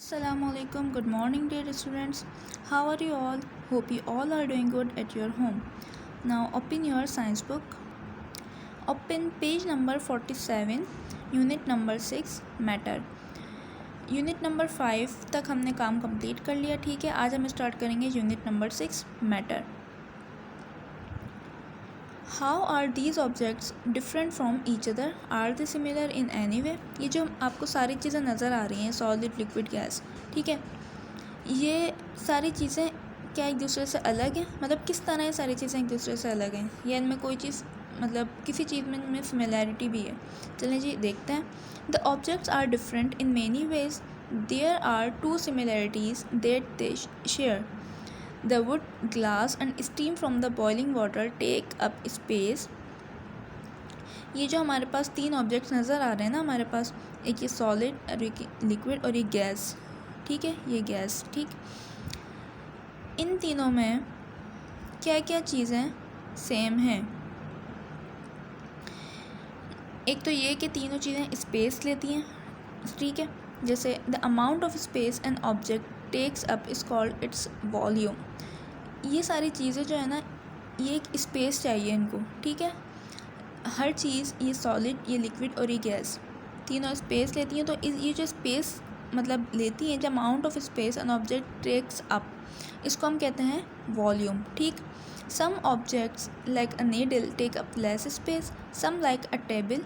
Assalamualaikum. Good morning, dear students. How are you all? Hope you all are doing good at your home. Now, open your science book. Open page number 47, unit number 6, matter. Unit number 5 तक हमने काम complete कर लिया. ठीक है, आज हम start करेंगे unit number 6, matter. How are these objects different from each other? Are they similar in any way? ये जो आपको सारी चीज़ें नज़र आ रही हैं, सॉलिड, लिक्विड, गैस, ठीक है, ये सारी चीज़ें क्या एक दूसरे से अलग हैं? मतलब किस तरह ये सारी चीज़ें एक दूसरे से अलग हैं, या इनमें कोई चीज़ मतलब किसी चीज़ में सिमिलैरिटी भी है? चलें जी, देखते हैं. The objects are different in many ways. There are two similarities that they share. The wood, glass and steam from the boiling water take up space. ये जो हमारे पास तीन ऑब्जेक्ट्स नज़र आ रहे हैं ना हमारे पास, एक ये सॉलिड और एक लिक्विड और ये गैस, ठीक है, ये गैस, ठीक. इन तीनों में क्या क्या चीज़ें सेम हैं? एक तो ये कि तीनों चीज़ें स्पेस लेती हैं, ठीक है. जैसे the amount of space an object takes up is called its volume. ये सारी चीज़ें जो है ना, ये एक स्पेस चाहिए इनको, ठीक है. हर चीज़, ये सॉलिड, ये लिक्विड और ये गैस, तीनों स्पेस लेती हैं. तो ये जो स्पेस मतलब लेती हैं, जो amount of space an object takes up, इसको हम कहते हैं वॉल्यूम, ठीक. Some objects like a needle take up less space, some like a table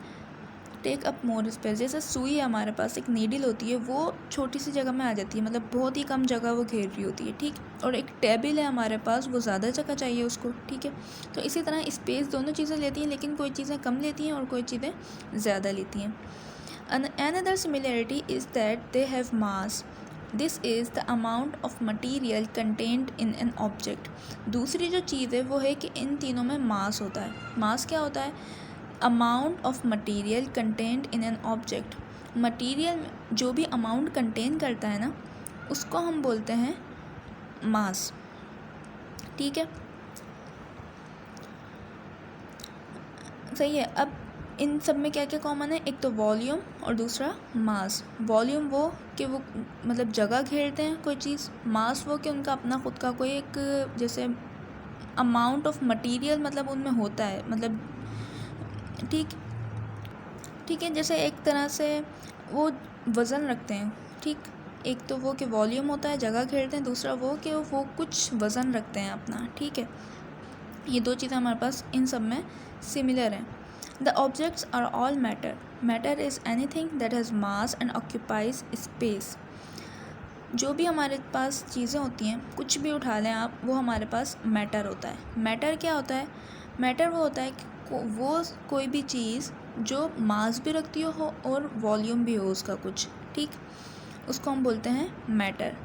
take up more space. जैसे सुई है हमारे पास, एक नीडल होती है, वो छोटी सी जगह में आ जाती है, मतलब बहुत ही कम जगह वो घेर रही होती है, ठीक. और एक टेबल है हमारे पास, वो ज़्यादा जगह चाहिए उसको, ठीक है. तो इसी तरह स्पेस दोनों चीज़ें लेती हैं, लेकिन कोई चीज़ें कम लेती हैं और कोई चीज़ें ज़्यादा लेती हैं. Another similarity is that they have mass. This is the amount of material contained in an object. दूसरी जो चीज़ है वो है कि इन तीनों में मास होता है. मास क्या होता है? Amount of material content in an object. Material जो भी अमाउंट कंटेन करता है ना, उसको हम बोलते हैं मास, ठीक है, सही है. अब इन सब में क्या क्या कॉमन है? एक तो वॉल्यूम और दूसरा मास. वॉल्यूम वो कि वो मतलब जगह घेरते हैं कोई चीज़. मास वो कि उनका अपना खुद का कोई एक जैसे अमाउंट ऑफ मटेरियल मतलब उनमें होता है, मतलब ठीक है. जैसे एक तरह से वो वज़न रखते हैं, ठीक. एक तो वो कि वॉल्यूम होता है, जगह घेरते हैं. दूसरा वो कि वो कुछ वज़न रखते हैं अपना, ठीक है. ये दो चीज़ें हमारे पास इन सब में सिमिलर हैं. The objects are all matter. Matter is anything that has mass and occupies space. जो भी हमारे पास चीज़ें होती हैं, कुछ भी उठा लें आप, वो हमारे पास मैटर होता है. मैटर क्या होता है? मैटर वो होता है कि वो कोई भी चीज़ जो मास भी रखती हो और वॉल्यूम भी हो उसका कुछ, ठीक, उसको हम बोलते हैं matter.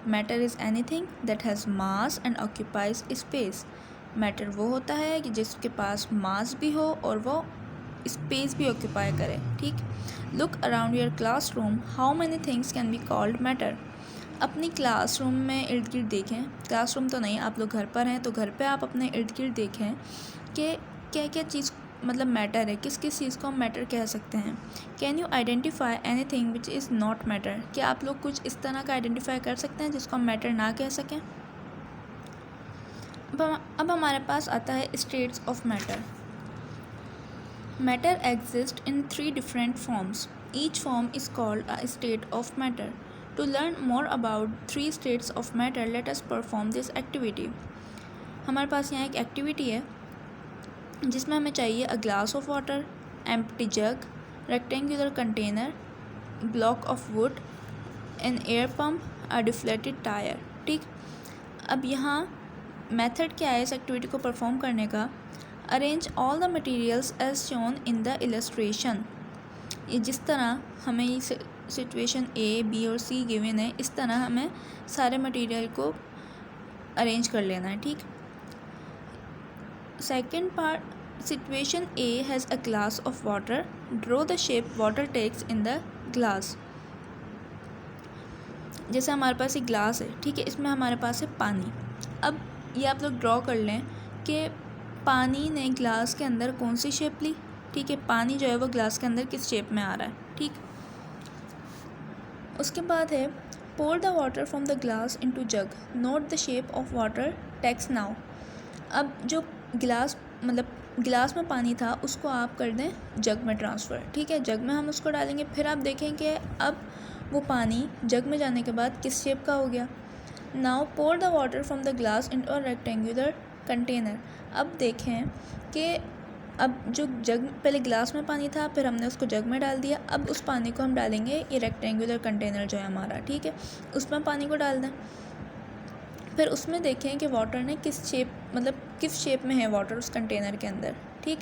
Matter is anything that has mass and occupies space. Matter वो होता है कि जिसके पास मास भी हो और वो स्पेस भी ऑक्यूपाई करे, ठीक. Look around your classroom, how many things can be called matter. अपनी क्लासरूम में इर्द गिर्द देखें. क्लासरूम तो नहीं, आप लोग घर पर हैं तो घर पे आप अपने इर्द गिर्द देखें कि क्या क्या चीज़ मतलब मैटर है, किस किस चीज़ को हम मैटर कह सकते हैं. Can you identify anything which is not matter? क्या आप लोग कुछ इस तरह का आइडेंटिफाई कर सकते हैं जिसको हम मैटर ना कह सकें? अब हमारे पास आता है states of matter. Matter exist in 3 different forms. Each form is called a state of matter. To learn more about 3 states of matter, let us perform this activity. हमारे पास यहाँ एक एक्टिविटी है जिसमें हमें चाहिए a glass of water, empty jug, rectangular container, block of wood, an air pump, a deflated tyre, ठीक. अब यहाँ मेथड क्या है इस एक्टिविटी को परफॉर्म करने का? Arrange all the materials as shown in the illustration. ये जिस तरह हमें ये सिचुएशन ए, बी और सी गिवन है, इस तरह हमें सारे मटेरियल को अरेंज कर लेना है, ठीक. Second part, situation A has a glass of water. Draw the shape water takes in the glass. जैसे हमारे पास एक ग्लास है, ठीक है, इसमें हमारे पास है पानी. अब ये आप लोग ड्रॉ कर लें कि पानी ने ग्लास के अंदर कौन सी शेप ली, ठीक है. पानी जो है वो ग्लास के अंदर किस शेप में आ रहा है, ठीक. उसके बाद है pour the water from the glass into jug, note the shape of water takes now. अब जो गिलास मतलब गिलास में पानी था उसको आप कर दें जग में ट्रांसफ़र, ठीक है। जग में हम उसको डालेंगे, फिर आप देखें कि अब वो पानी जग में जाने के बाद किस शेप का हो गया। Now pour the water from the glass into a rectangular container. अब देखें कि अब जो जग पहले ग्लास में पानी था, फिर हमने उसको जग में डाल दिया, अब उस पानी को हम डालेंगे ये रेक्टेंगुलर कंटेनर जो है हमारा, ठीक है, उसमें पानी को डाल दें। फिर उसमें देखें कि वाटर ने किस शेप मतलब किस शेप में है वाटर उस कंटेनर के अंदर, ठीक।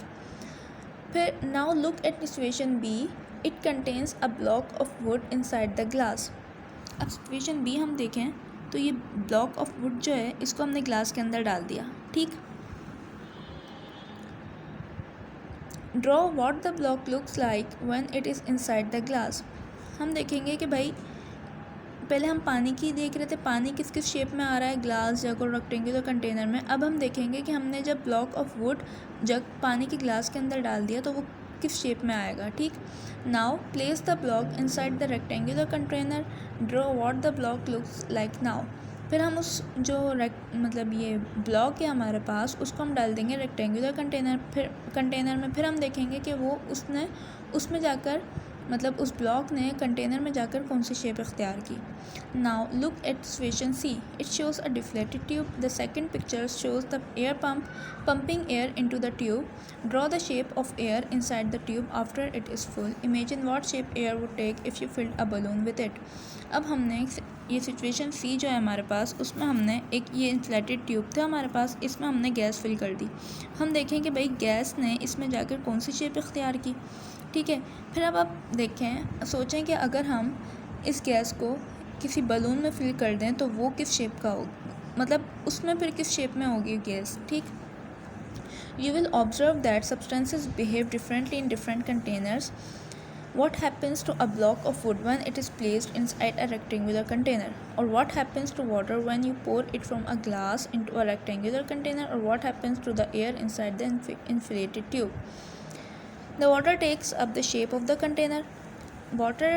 फिर now look at situation B, it contains a block of wood inside the glass. अब सिचुएशन बी हम देखें तो ये ब्लॉक ऑफ वुड जो है इसको हमने ग्लास के अंदर डाल दिया, ठीक। Draw what the block looks like when it is inside the glass. हम देखेंगे कि भाई पहले हम पानी की देख रहे थे, पानी किस किस शेप में आ रहा है ग्लास, जग और रेक्टेंगुलर कंटेनर में। अब हम देखेंगे कि हमने जब ब्लॉक ऑफ वुड जग पानी की ग्लास के अंदर डाल दिया तो वो किस शेप में आएगा, ठीक। Now place the block inside the rectangular container, draw what the block looks like now. फिर हम उस जो मतलब ये ब्लॉक है हमारे पास उसको हम डाल देंगे रेक्टेंगुलर कंटेनर में। फिर हम देखेंगे कि वो उसमें जाकर मतलब उस ब्लॉक ने कंटेनर में जाकर कौन सी शेप इख्तियार की। Now look at situation C, it shows a deflated tube. The second picture shows the air pump pumping air into the tube. Draw the shape of air inside the tube after it is full. Imagine what shape air would take if you filled a balloon with it. अब हमने ये situation सी जो है हमारे पास उसमें हमने एक ये इन्फ्लेटेड ट्यूब था हमारे पास, इसमें हमने गैस फिल कर दी। हम देखें कि भाई गैस ने इसमें जाकर कौन सी शेप इख्तियार की, ठीक है। फिर अब आप देखें सोचें कि अगर हम इस गैस को किसी बलून में फिल कर दें तो वो किस शेप का हो, मतलब उसमें फिर किस शेप में होगी गैस, ठीक। You will observe that substances behave differently in different containers. What happens to a block of wood when it is placed inside a rectangular container? Or what happens to water when you pour it from a glass into a rectangular container? Or what happens to the air inside the inflated tube? The water takes up the shape of the container. Water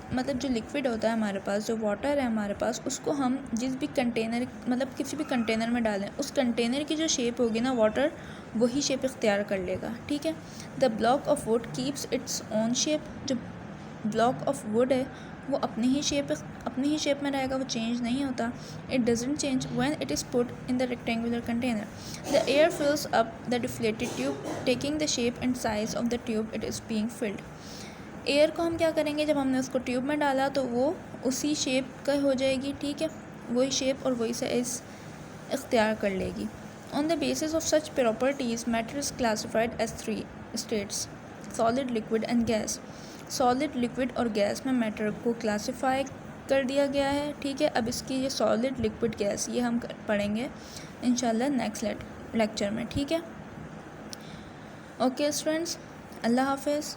मतलब जो liquid होता है हमारे पास, जो water है हमारे पास, उसको हम जिस भी कंटेनर मतलब किसी भी कंटेनर में डालें उस कंटेनर की जो शेप होगी ना वाटर वही शेप इख्तियार कर लेगा, ठीक है। The block of would keeps its own shape. जो ब्लॉक ऑफ वुड है वो अपनी ही शेप में रहेगा, वो चेंज नहीं होता। It doesn't change when it is put in the rectangular container. The air फिल्स up the deflated tube taking the shape and size of the tube it is being field. Air को हम क्या करेंगे, जब हमने उसको tube में डाला तो वो उसी शेप का हो जाएगी, ठीक है, वही शेप और वही साइज इख्तियार कर लेगी। On the basis of such properties matter is classified as 3 states, solid, liquid and gas. Solid, liquid और गैस में मैटर को क्लासीफाई कर दिया गया है, ठीक है। अब इसकी ये सॉलिड, लिक्विड, गैस ये हम पढ़ेंगे इंशाल्लाह नेक्स्ट लेक्चर में, ठीक है। ओके स्टूडेंट्स, अल्लाह हाफिज़।